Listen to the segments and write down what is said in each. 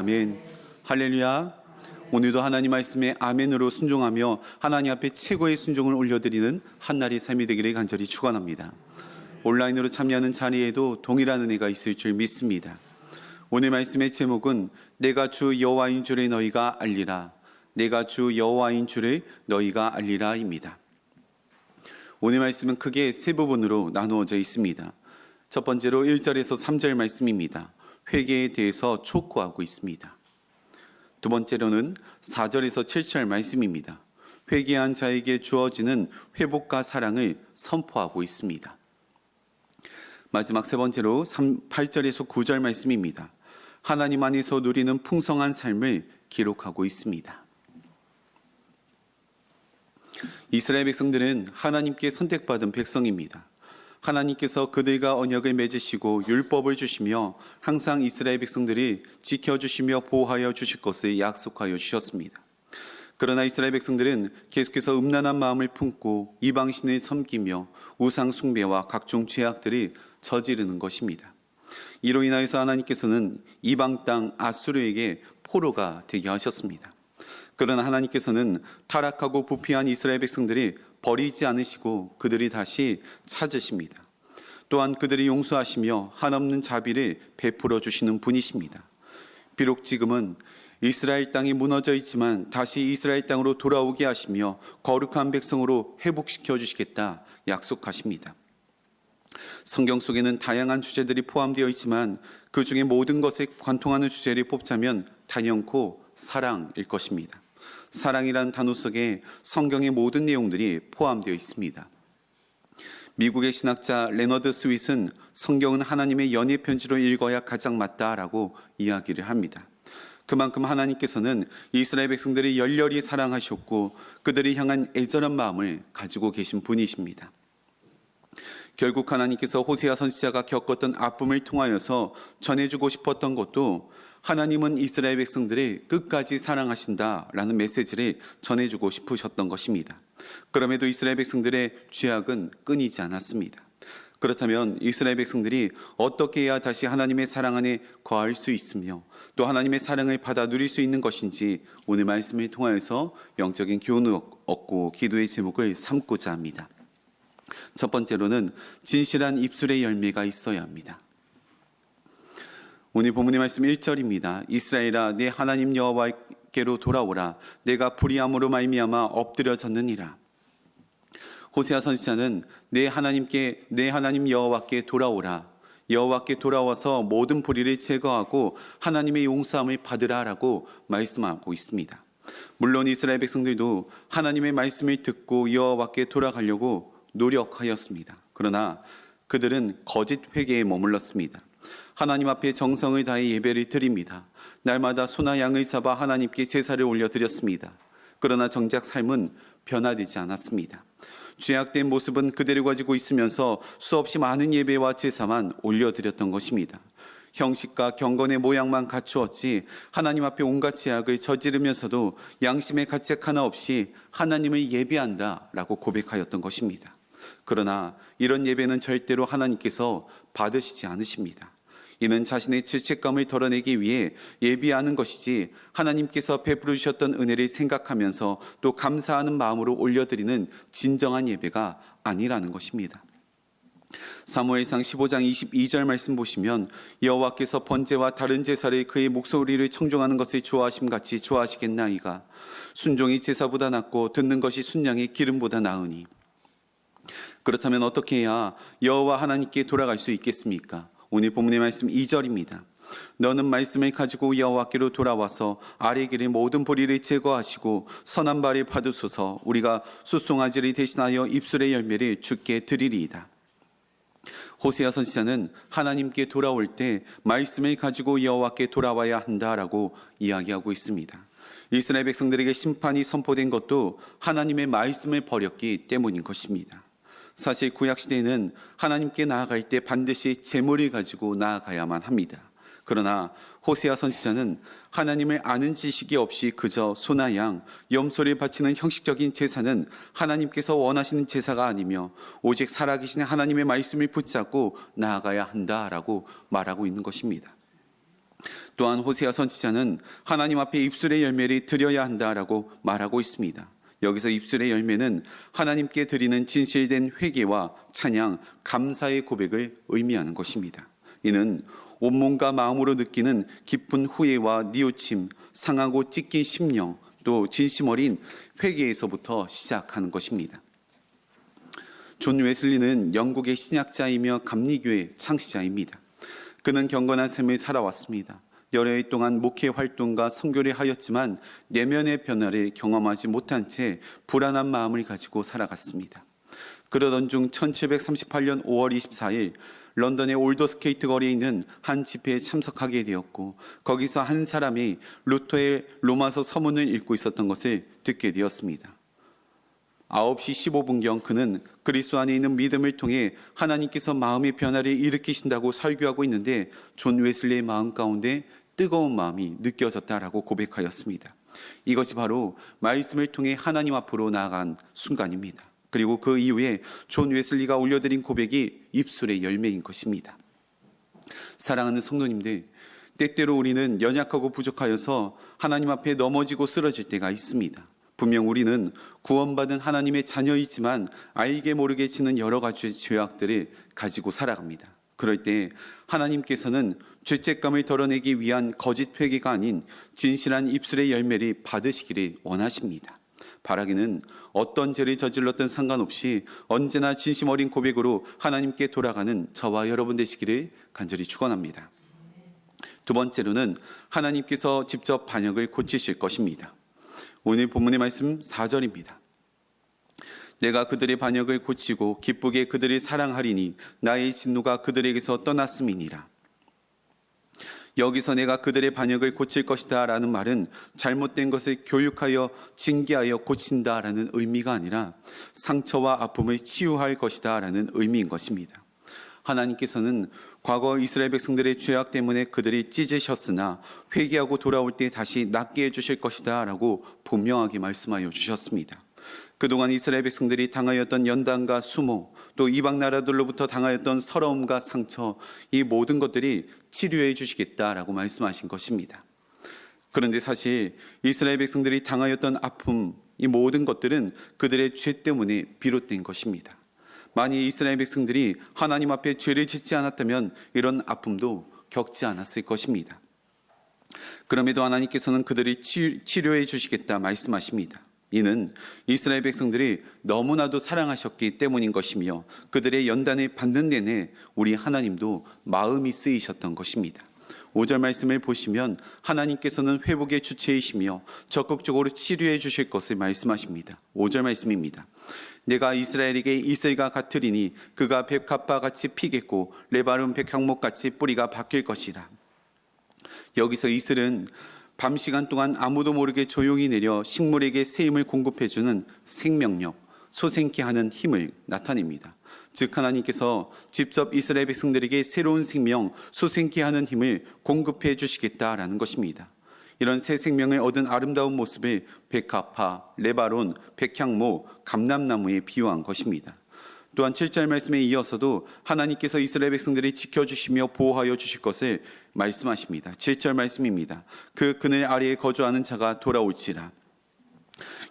아멘. 할렐루야. 오늘도 하나님 말씀에 아멘으로 순종하며 하나님 앞에 최고의 순종을 올려드리는 한날의 삶이 되기를 간절히 축원합니다. 온라인으로 참여하는 자리에도 동일한 은혜가 있을 줄 믿습니다. 오늘 말씀의 제목은 내가 주 여호와인 줄을 너희가 알리라. 내가 주 여호와인 줄을 너희가 알리라입니다. 오늘 말씀은 크게 세 부분으로 나누어져 있습니다. 첫 번째로 1절에서 3절 말씀입니다. 회개에 대해서 촉구하고 있습니다. 두 번째로는 4절에서 7절 말씀입니다. 회개한 자에게 주어지는 회복과 사랑을 선포하고 있습니다. 마지막 세 번째로 8절에서 9절 말씀입니다. 하나님 안에서 누리는 풍성한 삶을 기록하고 있습니다. 이스라엘 백성들은 하나님께 선택받은 백성입니다. 하나님께서 그들과 언약을 맺으시고 율법을 주시며 항상 이스라엘 백성들이 지켜주시며 보호하여 주실 것을 약속하여 주셨습니다. 그러나 이스라엘 백성들은 계속해서 음란한 마음을 품고 이방신을 섬기며 우상 숭배와 각종 죄악들을 저지르는 것입니다. 이로 인하여서 하나님께서는 이방 땅 아수르에게 포로가 되게 하셨습니다. 그러나 하나님께서는 타락하고 부패한 이스라엘 백성들이 버리지 않으시고 그들이 다시 찾으십니다. 또한 그들이 용서하시며 한없는 자비를 베풀어 주시는 분이십니다. 비록 지금은 이스라엘 땅이 무너져 있지만 다시 이스라엘 땅으로 돌아오게 하시며 거룩한 백성으로 회복시켜 주시겠다 약속하십니다. 성경 속에는 다양한 주제들이 포함되어 있지만 그 중에 모든 것에 관통하는 주제를 뽑자면 단연코 사랑일 것입니다. 사랑이란 단어 속에 성경의 모든 내용들이 포함되어 있습니다. 미국의 신학자 레너드 스윗은 성경은 하나님의 연애 편지로 읽어야 가장 맞다라고 이야기를 합니다. 그만큼 하나님께서는 이스라엘 백성들이 열렬히 사랑하셨고 그들이 향한 애절한 마음을 가지고 계신 분이십니다. 결국 하나님께서 호세아 선지자가 겪었던 아픔을 통하여서 전해주고 싶었던 것도 하나님은 이스라엘 백성들을 끝까지 사랑하신다라는 메시지를 전해주고 싶으셨던 것입니다. 그럼에도 이스라엘 백성들의 죄악은 끊이지 않았습니다. 그렇다면 이스라엘 백성들이 어떻게 해야 다시 하나님의 사랑 안에 거할 수 있으며 또 하나님의 사랑을 받아 누릴 수 있는 것인지 오늘 말씀을 통하여서 영적인 교훈을 얻고 기도의 제목을 삼고자 합니다. 첫 번째로는 진실한 입술의 열매가 있어야 합니다. 오늘 본문의 말씀 1절입니다. 이스라엘아 내 하나님 여호와께로 돌아오라. 내가 불의함으로 말미암아 엎드려졌느니라. 호세아 선지자는 내 하나님 여호와께 돌아오라. 여호와께 돌아와서 모든 불의를 제거하고 하나님의 용서함을 받으라라고 말씀하고 있습니다. 물론 이스라엘 백성들도 하나님의 말씀을 듣고 여호와께 돌아가려고 노력하였습니다. 그러나 그들은 거짓 회개에 머물렀습니다. 하나님 앞에 정성을 다해 예배를 드립니다. 날마다 소나 양을 잡아 하나님께 제사를 올려드렸습니다. 그러나 정작 삶은 변화되지 않았습니다. 죄악된 모습은 그대로 가지고 있으면서 수없이 많은 예배와 제사만 올려드렸던 것입니다. 형식과 경건의 모양만 갖추었지 하나님 앞에 온갖 죄악을 저지르면서도 양심의 가책 하나 없이 하나님을 예배한다라고 고백하였던 것입니다. 그러나 이런 예배는 절대로 하나님께서 받으시지 않으십니다. 이는 자신의 죄책감을 덜어내기 위해 예비하는 것이지 하나님께서 베풀어 주셨던 은혜를 생각하면서 또 감사하는 마음으로 올려드리는 진정한 예배가 아니라는 것입니다. 사무엘상 15장 22절 말씀 보시면 여호와께서 번제와 다른 제사를 그의 목소리를 청종하는 것을 좋아하심같이 좋아하시겠나이가 순종이 제사보다 낫고 듣는 것이 순양의 기름보다 나으니. 그렇다면 어떻게 해야 여호와 하나님께 돌아갈 수 있겠습니까? 오늘 본문의 말씀 2절입니다. 너는 말씀을 가지고 여호와께로 돌아와서 아래 길의 모든 불의를 제거하시고 선한 발을 받으소서. 우리가 숫송아지를 대신하여 입술의 열매를 주께 드리리이다. 호세아 선지자는 하나님께 돌아올 때 말씀을 가지고 여호와께 돌아와야 한다라고 이야기하고 있습니다. 이스라엘 백성들에게 심판이 선포된 것도 하나님의 말씀을 버렸기 때문인 것입니다. 사실 구약시대에는 하나님께 나아갈 때 반드시 제물을 가지고 나아가야만 합니다. 그러나 호세아 선지자는 하나님을 아는 지식이 없이 그저 소나 양, 염소를 바치는 형식적인 제사는 하나님께서 원하시는 제사가 아니며 오직 살아계신 하나님의 말씀을 붙잡고 나아가야 한다라고 말하고 있는 것입니다. 또한 호세아 선지자는 하나님 앞에 입술의 열매를 드려야 한다라고 말하고 있습니다. 여기서 입술의 열매는 하나님께 드리는 진실된 회개와 찬양, 감사의 고백을 의미하는 것입니다. 이는 온몸과 마음으로 느끼는 깊은 후회와 뉘우침, 상하고 찢긴 심령, 또 진심 어린 회개에서부터 시작하는 것입니다. 존 웨슬리는 영국의 신약자이며 감리교의 창시자입니다. 그는 경건한 삶을 살아왔습니다. 여러 해 동안 목회 활동과 선교를 하였지만 내면의 변화를 경험하지 못한 채 불안한 마음을 가지고 살아갔습니다. 그러던 중 1738년 5월 24일 런던의 올더스케이트 거리에 있는 한 집회에 참석하게 되었고, 거기서 한 사람이 루터의 로마서 서문을 읽고 있었던 것을 듣게 되었습니다. 9시 15분경 그는 그리스도 안에 있는 믿음을 통해 하나님께서 마음의 변화를 일으키신다고 설교하고 있는데 존 웨슬리의 마음 가운데 뜨거운 마음이 느껴졌다라고 고백하였습니다. 이것이 바로 말씀을 통해 하나님 앞으로 나아간 순간입니다. 그리고 그 이후에 존 웨슬리가 올려드린 고백이 입술의 열매인 것입니다. 사랑하는 성도님들, 때때로 우리는 연약하고 부족하여서 하나님 앞에 넘어지고 쓰러질 때가 있습니다. 분명 우리는 구원받은 하나님의 자녀이지만 알게 모르게 지는 여러 가지 죄악들을 가지고 살아갑니다. 그럴 때 하나님께서는 죄책감을 덜어내기 위한 거짓 회개가 아닌 진실한 입술의 열매를 받으시기를 원하십니다. 바라기는 어떤 죄를 저질렀든 상관없이 언제나 진심 어린 고백으로 하나님께 돌아가는 저와 여러분 되시기를 간절히 축원합니다. 두 번째로는 하나님께서 직접 반역을 고치실 것입니다. 오늘 본문의 말씀 4절입니다. 내가 그들의 반역을 고치고 기쁘게 그들을 사랑하리니 나의 진노가 그들에게서 떠났음이니라. 여기서 내가 그들의 반역을 고칠 것이다 라는 말은 잘못된 것을 교육하여 징계하여 고친다 라는 의미가 아니라 상처와 아픔을 치유할 것이다 라는 의미인 것입니다. 하나님께서는 과거 이스라엘 백성들의 죄악 때문에 그들이 찢으셨으나 회개하고 돌아올 때 다시 낫게 해주실 것이다 라고 분명하게 말씀하여 주셨습니다. 그동안 이스라엘 백성들이 당하였던 연단과 수모, 또 이방 나라들로부터 당하였던 서러움과 상처, 이 모든 것들이 치료해 주시겠다라고 말씀하신 것입니다. 그런데 사실 이스라엘 백성들이 당하였던 아픔, 이 모든 것들은 그들의 죄 때문에 비롯된 것입니다. 만일 이스라엘 백성들이 하나님 앞에 죄를 짓지 않았다면 이런 아픔도 겪지 않았을 것입니다. 그럼에도 하나님께서는 그들이 치료해 주시겠다 말씀하십니다. 이는 이스라엘 백성들이 너무나도 사랑하셨기 때문인 것이며 그들의 연단을 받는 내내 우리 하나님도 마음이 쓰이셨던 것입니다. 5절 말씀을 보시면 하나님께서는 회복의 주체이시며 적극적으로 치료해 주실 것을 말씀하십니다. 5절 말씀입니다. 내가 이스라엘에게 이슬과 같으리니 그가 백합과 같이 피겠고 레바논 백향목같이 뿌리가 바뀔 것이라. 여기서 이슬은 밤 시간 동안 아무도 모르게 조용히 내려 식물에게 새 힘을 공급해주는 생명력, 소생케 하는 힘을 나타냅니다. 즉 하나님께서 직접 이스라엘 백성들에게 새로운 생명, 소생케 하는 힘을 공급해 주시겠다라는 것입니다. 이런 새 생명을 얻은 아름다운 모습을 백합화, 레바논, 백향모, 감람나무에 비유한 것입니다. 또한 7절 말씀에 이어서도 하나님께서 이스라엘 백성들이 지켜주시며 보호하여 주실 것을 말씀하십니다. 7절 말씀입니다. 그 그늘 아래에 거주하는 자가 돌아올지라.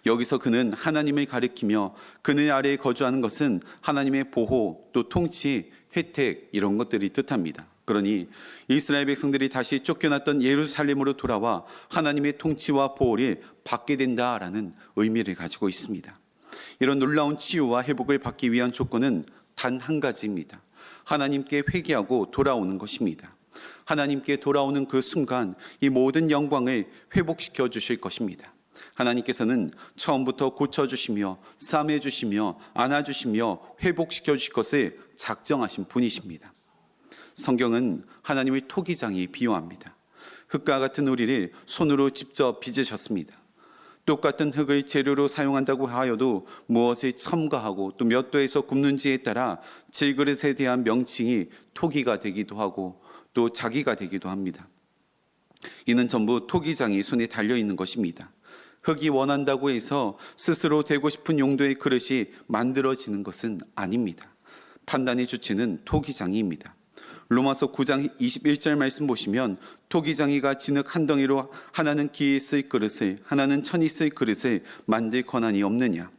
여기서 그는 하나님을 가리키며 그늘 아래에 거주하는 것은 하나님의 보호, 또 통치, 혜택 이런 것들이 뜻합니다. 그러니 이스라엘 백성들이 다시 쫓겨났던 예루살렘으로 돌아와 하나님의 통치와 보호를 받게 된다라는 의미를 가지고 있습니다. 이런 놀라운 치유와 회복을 받기 위한 조건은 단 한 가지입니다. 하나님께 회개하고 돌아오는 것입니다. 하나님께 돌아오는 그 순간 이 모든 영광을 회복시켜 주실 것입니다. 하나님께서는 처음부터 고쳐주시며 싸매주시며 안아주시며 회복시켜 주실 것을 작정하신 분이십니다. 성경은 하나님을 토기장이 비유합니다. 흙과 같은 우리를 손으로 직접 빚으셨습니다. 똑같은 흙을 재료로 사용한다고 하여도 무엇을 첨가하고 또 몇 도에서 굽는지에 따라 질그릇에 대한 명칭이 토기가 되기도 하고 또 자기가 되기도 합니다. 이는 전부 토기장이 손에 달려있는 것입니다. 흙이 원한다고 해서 스스로 되고 싶은 용도의 그릇이 만들어지는 것은 아닙니다. 판단의 주체는 토기장이입니다. 로마서 9장 21절 말씀 보시면 토기장이가 진흙 한 덩이로 하나는 기에 쓸 그릇을 하나는 천이 쓸 그릇을 만들 권한이 없느냐.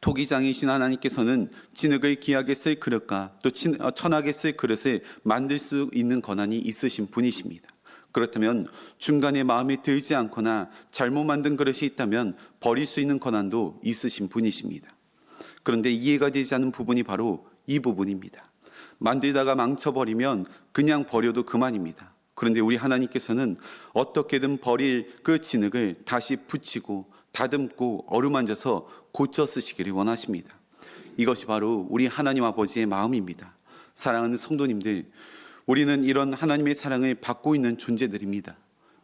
토기장이신 하나님께서는 진흙을 기하게 쓸 그릇과 또 천하게 쓸 그릇을 만들 수 있는 권한이 있으신 분이십니다. 그렇다면 중간에 마음에 들지 않거나 잘못 만든 그릇이 있다면 버릴 수 있는 권한도 있으신 분이십니다. 그런데 이해가 되지 않는 부분이 바로 이 부분입니다. 만들다가 망쳐버리면 그냥 버려도 그만입니다. 그런데 우리 하나님께서는 어떻게든 버릴 그 진흙을 다시 붙이고 다듬고 어루만져서 고쳐 쓰시기를 원하십니다. 이것이 바로 우리 하나님 아버지의 마음입니다. 사랑하는 성도님들, 우리는 이런 하나님의 사랑을 받고 있는 존재들입니다.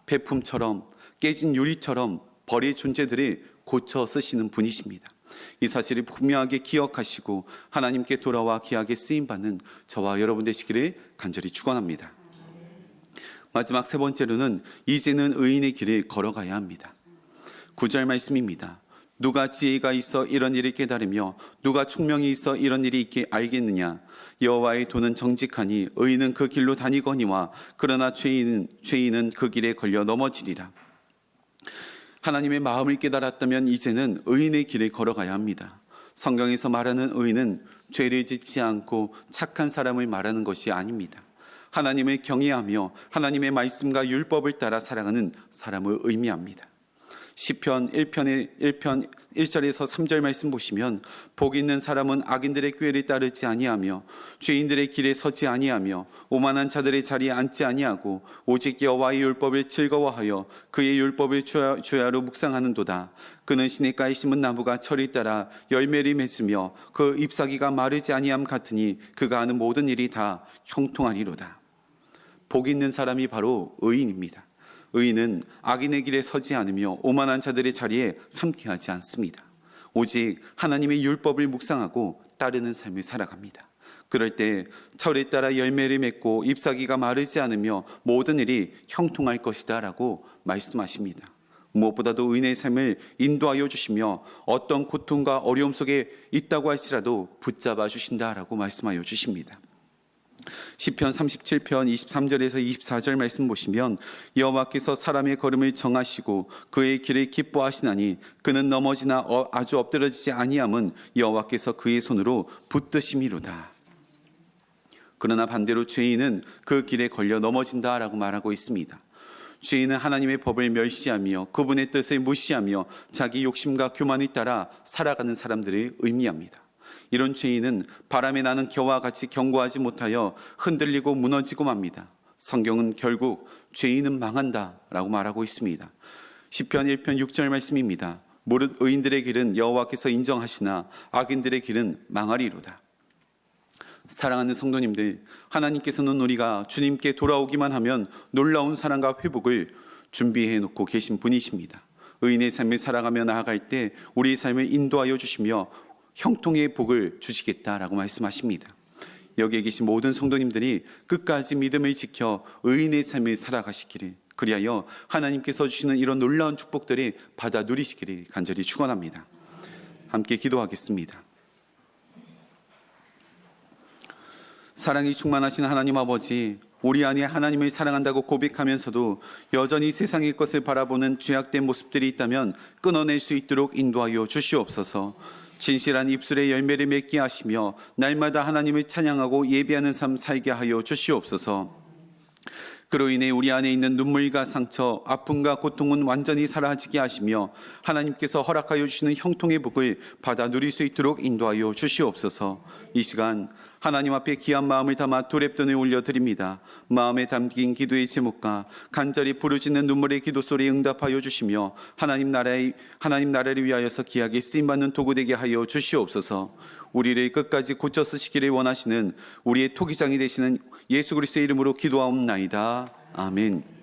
폐품처럼 깨진 유리처럼 버릴 존재들을 고쳐 쓰시는 분이십니다. 이 사실을 분명하게 기억하시고 하나님께 돌아와 귀하게 쓰임받는 저와 여러분 되시기를 간절히 축원합니다. 마지막 세 번째로는 이제는 의인의 길을 걸어가야 합니다. 9절 말씀입니다. 누가 지혜가 있어 이런 일을 깨달으며 누가 총명이 있어 이런 일이 있게 알겠느냐. 여호와의 도는 정직하니 의인은 그 길로 다니거니와 그러나 죄인은 그 길에 걸려 넘어지리라. 하나님의 마음을 깨달았다면 이제는 의인의 길을 걸어가야 합니다. 성경에서 말하는 의인은 죄를 짓지 않고 착한 사람을 말하는 것이 아닙니다. 하나님을 경외하며 하나님의 말씀과 율법을 따라 살아가는 사람을 의미합니다. 시편 1편 1절에서 3절 말씀 보시면 복 있는 사람은 악인들의 꾀를 따르지 아니하며 죄인들의 길에 서지 아니하며 오만한 자들의 자리에 앉지 아니하고 오직 여호와의 율법을 즐거워하여 그의 율법을 주야로 묵상하는도다. 그는 시냇가에 심은 나무가 철을 따라 열매를 맺으며 그 잎사귀가 마르지 아니함 같으니 그가 하는 모든 일이 다 형통하리로다. 복 있는 사람이 바로 의인입니다. 의인은 악인의 길에 서지 않으며 오만한 자들의 자리에 함께하지 않습니다. 오직 하나님의 율법을 묵상하고 따르는 삶을 살아갑니다. 그럴 때 철에 따라 열매를 맺고 잎사귀가 마르지 않으며 모든 일이 형통할 것이다 라고 말씀하십니다. 무엇보다도 의인의 삶을 인도하여 주시며 어떤 고통과 어려움 속에 있다고 할지라도 붙잡아 주신다 라고 말씀하여 주십니다. 시편 37편 23절에서 24절 말씀 보시면 여호와께서 사람의 걸음을 정하시고 그의 길을 기뻐하시나니 그는 넘어지나 아주 엎드러지지 아니함은 여호와께서 그의 손으로 붙드심이로다. 그러나 반대로 죄인은 그 길에 걸려 넘어진다라고 말하고 있습니다. 죄인은 하나님의 법을 멸시하며 그분의 뜻을 무시하며 자기 욕심과 교만에 따라 살아가는 사람들을 의미합니다. 이런 죄인은 바람에 나는 겨와 같이 견고하지 못하여 흔들리고 무너지고 맙니다. 성경은 결국 죄인은 망한다 라고 말하고 있습니다. 시편 1편 6절 말씀입니다. 무릇 의인들의 길은 여호와께서 인정하시나 악인들의 길은 망하리로다. 사랑하는 성도님들, 하나님께서는 우리가 주님께 돌아오기만 하면 놀라운 사랑과 회복을 준비해 놓고 계신 분이십니다. 의인의 삶을 살아가며 나아갈 때 우리의 삶을 인도하여 주시며 형통의 복을 주시겠다라고 말씀하십니다. 여기에 계신 모든 성도님들이 끝까지 믿음을 지켜 의인의 삶을 살아가시기를, 그리하여 하나님께서 주시는 이런 놀라운 축복들을 받아 누리시기를 간절히 축원합니다. 함께 기도하겠습니다. 사랑이 충만하신 하나님 아버지, 우리 안에 하나님을 사랑한다고 고백하면서도 여전히 세상의 것을 바라보는 죄악된 모습들이 있다면 끊어낼 수 있도록 인도하여 주시옵소서. 진실한 입술의 열매를 맺게 하시며 날마다 하나님을 찬양하고 예배하는 삶 살게 하여 주시옵소서. 그로 인해 우리 안에 있는 눈물과 상처, 아픔과 고통은 완전히 사라지게 하시며 하나님께서 허락하여 주시는 형통의 복을 받아 누릴 수 있도록 인도하여 주시옵소서. 이 시간 하나님 앞에 귀한 마음을 담아 도랩돈을 올려드립니다. 마음에 담긴 기도의 제목과 간절히 부르짖는 눈물의 기도 소리에 응답하여 주시며 하나님 나라를 위하여서 귀하게 쓰임받는 도구 되게 하여 주시옵소서. 우리를 끝까지 고쳐 쓰시기를 원하시는 우리의 토기장이 되시는 예수 그리스도의 이름으로 기도하옵나이다. 아멘.